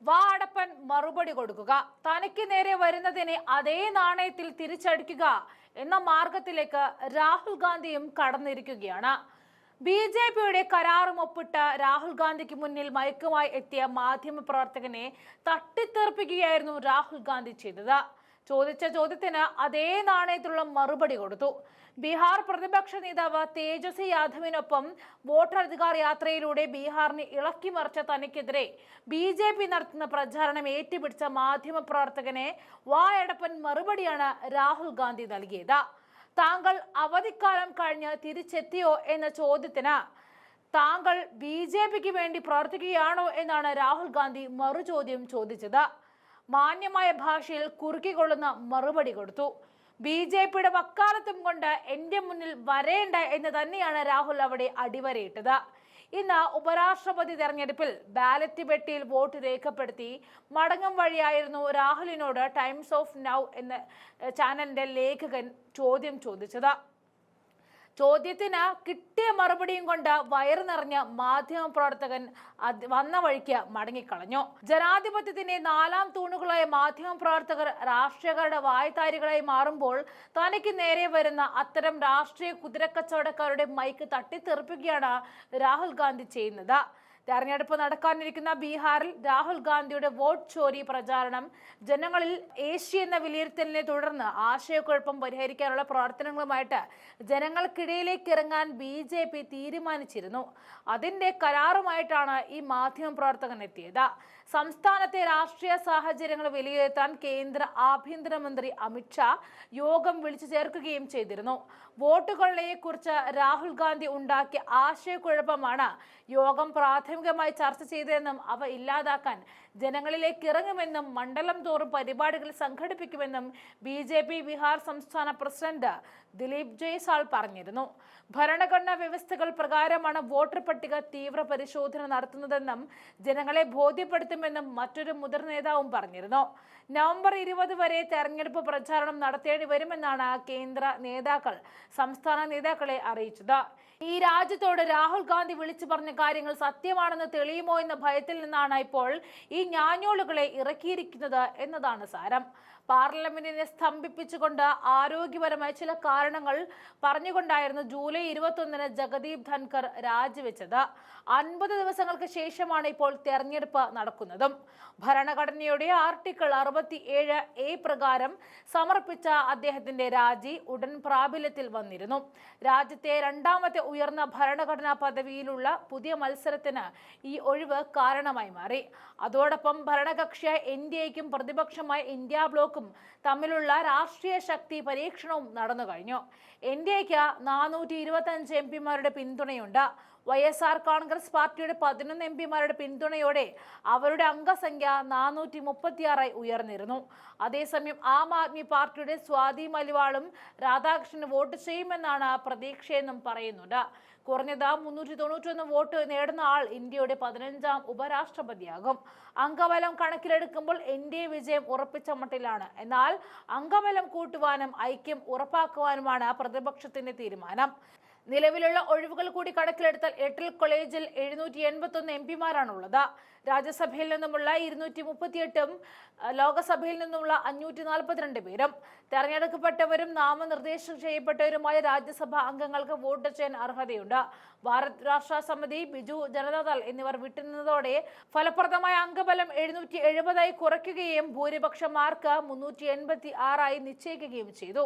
വാടപ്പൻ മറുപടി കൊടുക്കുക, തനിക്ക് നേരെ വരുന്നതിനെ അതേ നാണയത്തിൽ തിരിച്ചടിക്കുക എന്ന മാർഗത്തിലേക്ക് രാഹുൽ ഗാന്ധിയും കടന്നിരിക്കുകയാണ്. ബി.ജെ.പിയുടെ കരാറും ഒപ്പിട്ട് രാഹുൽ ഗാന്ധിക്ക് മുന്നിൽ മയക്കുമായി എത്തിയ മാധ്യമപ്രവർത്തകനെ തട്ടിത്തെറിപ്പിക്കുകയായിരുന്നു രാഹുൽ ഗാന്ധി ചെയ്തത്. ചോദിച്ച ചോദ്യത്തിന് അതേ നാണയത്തിലുള്ള മറുപടി കൊടുത്തു. ബീഹാർ പ്രതിപക്ഷ നേതാവ് തേജസ്വി യാദവിനൊപ്പം വോട്ടധികാർ യാത്രയിലൂടെ ബീഹാറിനെ ഇളക്കിമറിച്ച തനിക്കെതിരെ ബി.ജെ.പി നടത്തുന്ന പ്രചാരണം ഏറ്റുപിടിച്ച മാധ്യമപ്രവർത്തകനെ വായടപ്പൻ മറുപടിയാണ് രാഹുൽ ഗാന്ധി നൽകിയത്. താങ്കൾ അവധിക്കാലം കഴിഞ്ഞ് തിരിച്ചെത്തിയോ എന്ന ചോദ്യത്തിന് താങ്കൾ ബി.ജെ.പിക്ക് വേണ്ടി പ്രവർത്തിക്കുകയാണോ എന്നാണ് രാഹുൽ ഗാന്ധി മറുചോദ്യം ചോദിച്ചത്. മാന്യമായ ഭാഷയിൽ കുറുക്കിക്കൊള്ളുന്ന മറുപടി കൊടുത്തു. ബി.ജെ.പിയുടെ വക്കാലത്തും കൊണ്ട് എന്റെ മുന്നിൽ വരേണ്ട എന്ന് തന്നെയാണ് രാഹുൽ അവിടെ അടിവരയിട്ടത്. ഇന്ന് ഉപരാഷ്ട്രപതി തെരഞ്ഞെടുപ്പിൽ ബാലറ്റ് പെട്ടിയിൽ വോട്ട് രേഖപ്പെടുത്തി മടങ്ങും വഴിയായിരുന്നു രാഹുലിനോട് ടൈംസ് ഓഫ് നൗ എന്ന ചാനലിന്റെ ലേഖകൻ ചോദ്യം ചോദിച്ചത്. ചോദ്യത്തിന് കിട്ടിയ മറുപടിയും കൊണ്ട് വയറു നിറഞ്ഞ മാധ്യമപ്രവർത്തകൻ വന്ന വഴിക്ക് മടങ്ങിക്കളഞ്ഞു. ജനാധിപത്യത്തിന്റെ 4 തൂണുകളായ മാധ്യമപ്രവർത്തകർ രാഷ്ട്രീയക്കാരുടെ വായ്ത്താരികളായി മാറുമ്പോൾ തനിക്ക് നേരെ വരുന്ന അത്തരം രാഷ്ട്രീയ കുതിരക്കച്ചവടക്കാരുടെ മൈക്ക് തട്ടിത്തെറിപ്പിക്കുകയാണ് രാഹുൽ ഗാന്ധി ചെയ്യുന്നത്. തെരഞ്ഞെടുപ്പ് നടക്കാനിരിക്കുന്ന ബീഹാറിൽ രാഹുൽ ഗാന്ധിയുടെ വോട്ട് ചോരി പ്രചാരണം ജനങ്ങളിൽ ഏഷ്യ എന്ന വിലയിരുത്തലിനെ തുടർന്ന് ആശയക്കുഴപ്പം പരിഹരിക്കാനുള്ള പ്രവർത്തനങ്ങളുമായിട്ട് ജനങ്ങൾക്കിടയിലേക്ക് ഇറങ്ങാൻ ബി.ജെ.പി തീരുമാനിച്ചിരുന്നു. അതിന്റെ കരാറുമായിട്ടാണ് ഈ മാധ്യമപ്രവർത്തകൻ എത്തിയത്. സംസ്ഥാനത്തെ രാഷ്ട്രീയ സാഹചര്യങ്ങൾ വിലയിരുത്താൻ കേന്ദ്ര ആഭ്യന്തരമന്ത്രി അമിത്ഷാ യോഗം വിളിച്ചു ചേർക്കുകയും ചെയ്തിരുന്നു. വോട്ടുകളെ കുറിച്ച് രാഹുൽ ഗാന്ധി ഉണ്ടാക്കിയ ആശയക്കുഴപ്പമാണ് യോഗം പ്രാഥമികമായി ചർച്ച ചെയ്തതെന്നും അവ ഇല്ലാതാക്കാൻ ജനങ്ങളിലേക്ക് ഇറങ്ങുമെന്നും മണ്ഡലം തോറും പരിപാടികൾ സംഘടിപ്പിക്കുമെന്നും ബി.ജെ.പി ബീഹാർ സംസ്ഥാന പ്രസിഡന്റ് ദിലീപ് ജയ്സാൾ പറഞ്ഞിരുന്നു. ഭരണഘടനാ വ്യവസ്ഥകൾ പ്രകാരമാണ് വോട്ടർ പട്ടിക തീവ്ര പരിശോധന നടത്തുന്നതെന്നും ജനങ്ങളെ ബോധ്യപ്പെടുത്തുമെന്നും മറ്റൊരു മുതിർന്ന നേതാവും പറഞ്ഞിരുന്നു. നവംബർ 20 വരെ തെരഞ്ഞെടുപ്പ് പ്രചാരണം നടത്തേണ്ടി വരുമെന്നാണ് കേന്ദ്ര നേതാക്കൾ സംസ്ഥാന നേതാക്കളെ അറിയിച്ചത്. ഈ രാജ്യത്തോട് രാഹുൽ ഗാന്ധി വിളിച്ചു പറഞ്ഞ കാര്യങ്ങൾ സത്യമാണെന്ന് തെളിയുമോ എന്ന ഭയത്തിൽ നിന്നാണ് ഇപ്പോൾ ഈ ഞാഞ്ഞോളുകളെ ഇറക്കിയിരിക്കുന്നത് എന്നതാണ് സാരം. പാർലമെന്റിനെ സ്തംഭിപ്പിച്ചുകൊണ്ട് ആരോഗ്യപരമായ ചില കാരണങ്ങൾ പറഞ്ഞുകൊണ്ടായിരുന്നു ജൂലൈ 21 ജഗദീപ് ധൻകർ രാജിവെച്ചത്. 50 ദിവസങ്ങൾക്ക് ശേഷമാണ് ഇപ്പോൾ തെരഞ്ഞെടുപ്പ് നടക്കുന്നതും. ഭരണഘടനയുടെ ആർട്ടിക്കിൾ 67A പ്രകാരം സമർപ്പിച്ച അദ്ദേഹത്തിന്റെ രാജി ഉടൻ പ്രാബല്യത്തിൽ വന്നിരുന്നു. രാജ്യത്തെ 2ാമത്തെ ഉയർന്ന ഭരണഘടനാ പദവിയിലുള്ള പുതിയ മത്സരത്തിന് ഈ ഒഴിവ് കാരണമായി മാറി. അതോടൊപ്പം ഭരണകക്ഷിയായ എൻ.ഡി.എക്കും പ്രതിപക്ഷമായ ഇന്ത്യ ബ്ലോക്കും തമ്മിലുള്ള രാഷ്ട്രീയ ശക്തി പരീക്ഷണവും നടന്നു കഴിഞ്ഞു. എൻ.ഡി.എക്ക് 425 എംപിമാരുടെ പിന്തുണയുണ്ട്. വൈ.എസ്.ആർ കോൺഗ്രസ് പാർട്ടിയുടെ 11 എംപിമാരുടെ പിന്തുണയോടെ അവരുടെ അംഗസംഖ്യ 436 ഉയർന്നിരുന്നു. അതേസമയം ആം ആദ്മി പാർട്ടിയുടെ സ്വാതി മലിവാളും രാധാകൃഷ്ണന് വോട്ട് ചെയ്യുമെന്നാണ് പ്രതീക്ഷയെന്നും പറയുന്നുണ്ട്. കുറഞ്ഞത് 391 വോട്ട് നേടുന്ന ആൾ ഇന്ത്യയുടെ 15ാം ഉപരാഷ്ട്രപതിയാകും. അംഗബലം കണക്കിലെടുക്കുമ്പോൾ എൻ.ഡി.എ വിജയം ഉറപ്പിച്ച മട്ടിലാണ്. എന്നാൽ അംഗബലം കൂട്ടുവാനും ഐക്യം ഉറപ്പാക്കുവാനുമാണ് പ്രതിപക്ഷത്തിന്റെ തീരുമാനം. നിലവിലുള്ള ഒഴിവുകൾ കൂടി കണക്കിലെടുത്താൽ എട്ടിൽ കോളേജിൽ 781 എംപിമാരാണുള്ളത്. രാജ്യസഭയിൽ നിന്നുമുള്ള 238ഉം ലോകസഭയിൽ നിന്നുള്ള 542 പേരും തെരഞ്ഞെടുക്കപ്പെട്ടവരും നാമനിർദ്ദേശം ചെയ്യപ്പെട്ടവരുമായ രാജ്യസഭാ അംഗങ്ങൾക്ക് വോട്ട് ചെയ്യാൻ അർഹതയുണ്ട്. ഭാരത് രാഷ്ട്ര സമിതി, ബിജു ജനതാദൾ എന്നിവർ വിട്ടുനിന്നതോടെ ഫലപ്രദമായ അംഗബലം 770 കുറയ്ക്കുകയും ഭൂരിപക്ഷ മാർക്ക് 386 നിശ്ചയിക്കുകയും ചെയ്തു.